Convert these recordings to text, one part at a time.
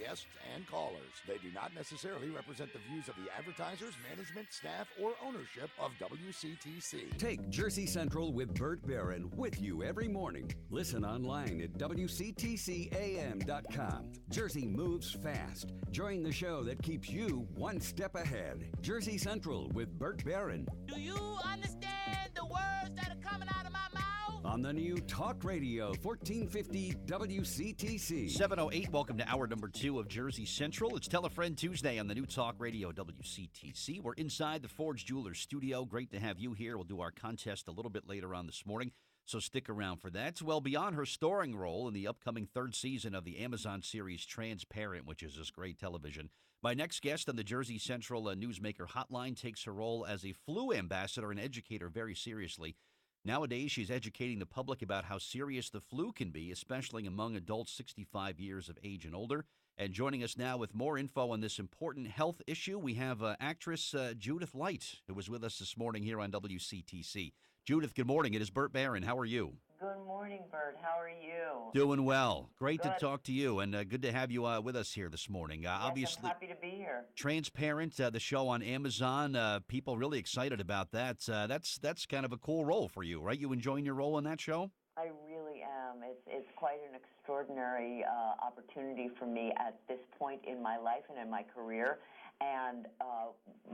guests, and callers. They do not necessarily represent the views of the advertisers, management, staff, or ownership of WCTC. Take Jersey Central with Bert Barron with you every morning. Listen online at WCTCAM.com. Jersey moves fast. Join the show that keeps you one step ahead. Jersey Central with Bert Barron. Do you understand the words that are coming out of my mouth? On the new Talk Radio 1450 WCTC. 7:08, welcome to hour number 2 of Jersey Central. It's Tell a Friend Tuesday on the new Talk Radio WCTC. We're inside the Forge Jewelers studio. Great to have you here. We'll do our contest a little bit later on this morning, so stick around for that. Well, beyond her starring role in the upcoming third season of the Amazon series Transparent, which is this great television, my next guest on the Jersey Central Newsmaker Hotline takes her role as a flu ambassador and educator very seriously. Nowadays, she's educating the public about how serious the flu can be, especially among adults 65 years of age and older. And joining us now with more info on this important health issue, we have actress Judith Light, who was with us this morning here on WCTC. Judith, good morning. It is Bert Barron. How are you? Good morning, Bert. How are you? Doing well. Great Good. to talk to you, and good to have you with us here this morning. Yes, Obviously, I'm happy to be here. Transparent, the show on Amazon. People really excited about that. That's kind of a cool role for you, right? You enjoying your role on that show? I really am. It's quite an extraordinary opportunity for me at this point in my life and in my career. And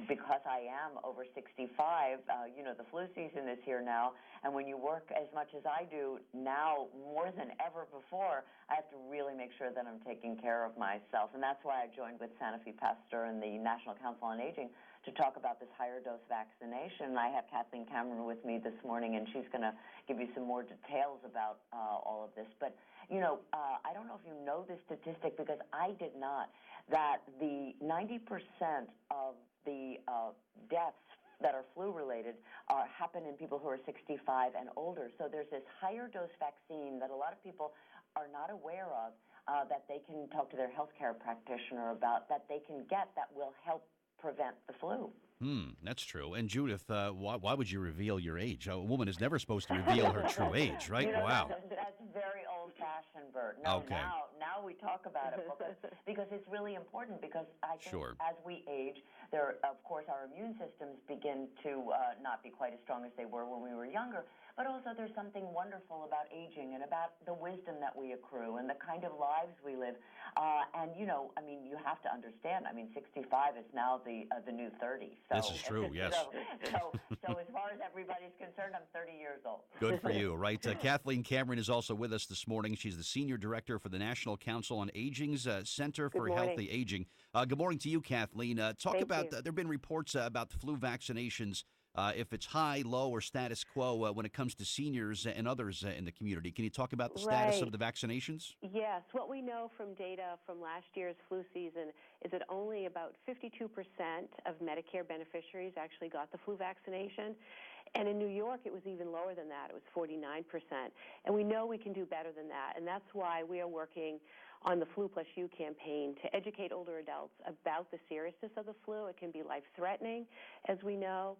because I am over 65, the flu season is here now. And when you work as much as I do now, more than ever before, I have to really make sure that I'm taking care of myself. And that's why I joined with Sanofi Pasteur and the National Council on Aging to talk about this higher dose vaccination. I have Kathleen Cameron with me this morning, and she's going to give you some more details about all of this. But, I don't know if you know this statistic, because I did not, that the 90% of the deaths that are flu-related happen in people who are 65 and older. So there's this higher dose vaccine that a lot of people are not aware of, that they can talk to their healthcare practitioner about, that they can get, that will help prevent the flu. That's true. And Judith, why would you reveal your age? A woman is never supposed to reveal her true age, right? Wow. That's very old-fashioned, Bert. No, Okay. Now we talk about it because it's really important, because I think Sure. as we age, of course, our immune systems begin to not be quite as strong as they were when we were younger. But also there's something wonderful about aging and about the wisdom that we accrue and the kind of lives we live. You have to understand, 65 is now the new 30. So, This is true, yes. So as far as everybody's concerned, I'm 30 years old. Good for you, right? Kathleen Cameron is also with us this morning. She's the Senior Director for the National Council on Aging's Center for Healthy Aging. Good morning to you, Kathleen. Talk about, there have been reports about the flu vaccinations, if it's high, low, or status quo when it comes to seniors and others in the community. Can you talk about the status of the vaccinations? Yes. What we know from data from last year's flu season is that only about 52% of Medicare beneficiaries actually got the flu vaccination. And in New York, it was even lower than that. It was 49%. And we know we can do better than that. And that's why we are working on the Flu Plus You campaign to educate older adults about the seriousness of the flu. It can be life-threatening, as we know.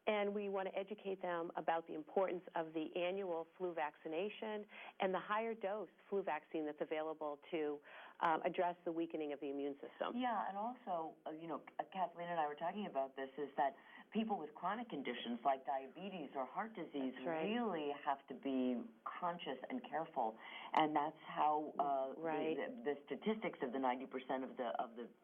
And we want to educate them about the importance of the annual flu vaccination and the higher dose flu vaccine that's available to address the weakening of the immune system. Yeah, and also, Kathleen and I were talking about this, is that people with chronic conditions like diabetes or heart disease really have to be conscious and careful, and that's how the statistics of the 90% of the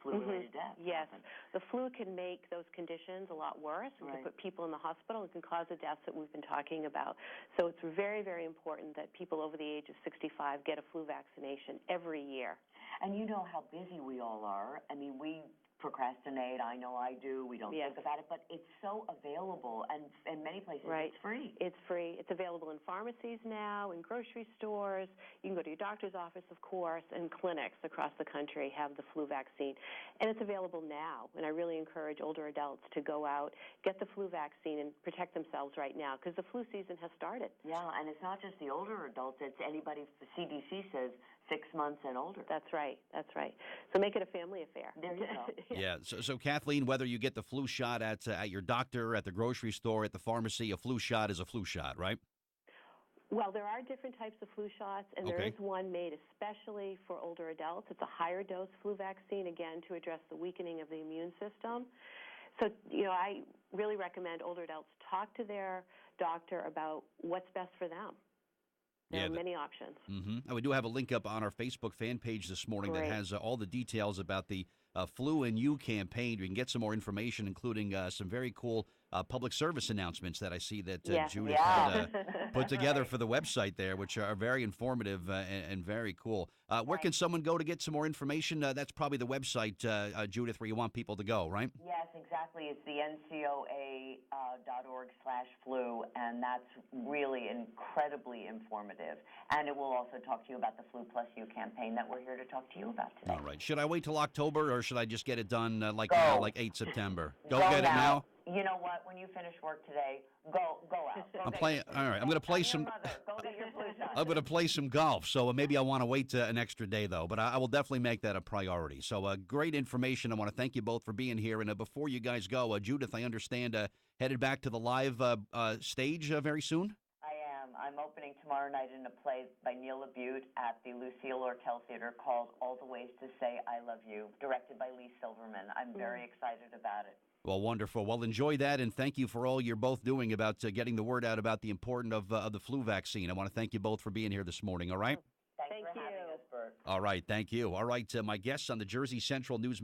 flu-related deaths. Yes, happen. The flu can make those conditions a lot worse. It can put people in the hospital. It can cause the deaths that we've been talking about. So it's very, very important that people over the age of 65 get a flu vaccination every year. And you know how busy we all are. We procrastinate. I know I do. We don't think about it, but it's so available, and in many places it's free. It's free. It's available in pharmacies now, in grocery stores. You can go to your doctor's office, of course, and clinics across the country have the flu vaccine. And it's available now, and I really encourage older adults to go out, get the flu vaccine, and protect themselves right now, because the flu season has started. Yeah, and it's not just the older adults. It's anybody, the CDC says, 6 months and older. That's right. So make it a family affair. There you go. Yeah. So Kathleen, whether you get the flu shot at your doctor, at the grocery store, at the pharmacy, a flu shot is a flu shot, right? Well, there are different types of flu shots, and there Okay. is one made especially for older adults. It's a higher dose flu vaccine, again, to address the weakening of the immune system. So, I really recommend older adults talk to their doctor about what's best for them. There are many options. And we do have a link up on our Facebook fan page this morning that has all the details about the Flu and You campaign. You can get some more information, including some very cool public service announcements that I see that Judith had put together for the website there, which are very informative and very cool. Where can someone go to get some more information? That's probably the website, Judith, where you want people to go, right? Yes, exactly. It's the NCOA.org/flu, and that's really incredibly informative. And it will also talk to you about the Flu Plus You campaign that we're here to talk to you about today. All right. Should I wait till October, or should I just get it done like 8 September? Go get it now. now? You know what? When you finish work today, go out. Go I'm get playing. your All right. I'm going to play some. Go get your flu shot. I'm going to play some golf, so maybe I want to wait an extra day, though. But I will definitely make that a priority. So great information. I want to thank you both for being here. And before you guys go, Judith, I understand headed back to the live stage very soon? I am. I'm opening tomorrow night in a play by Neil LaBute at the Lucille Ortel Theater called All the Ways to Say I Love You, directed by Lee Silverman. I'm very excited about it. Well, wonderful. Well, enjoy that, and thank you for all you're both doing about getting the word out about the importance of the flu vaccine. I want to thank you both for being here this morning, all right? Thanks for having us, Bert. All right, thank you. All right, my guests on the Jersey Central News